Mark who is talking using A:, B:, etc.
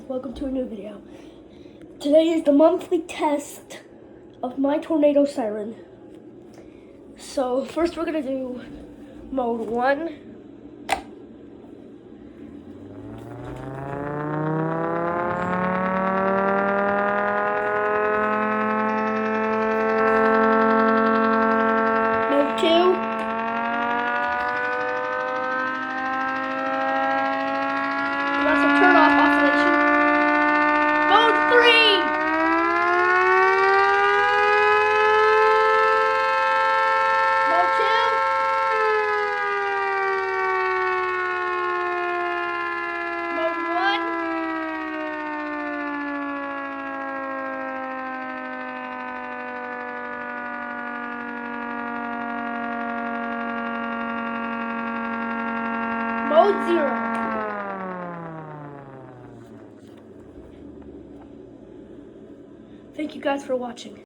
A: welcome to a new video. Today is the monthly test of my tornado siren. So first we're gonna do mode 1. Mode 2. That's a turn off oscillation. Mode 3. Mode 2. Mode 1. Mode 0. Thank you guys for watching.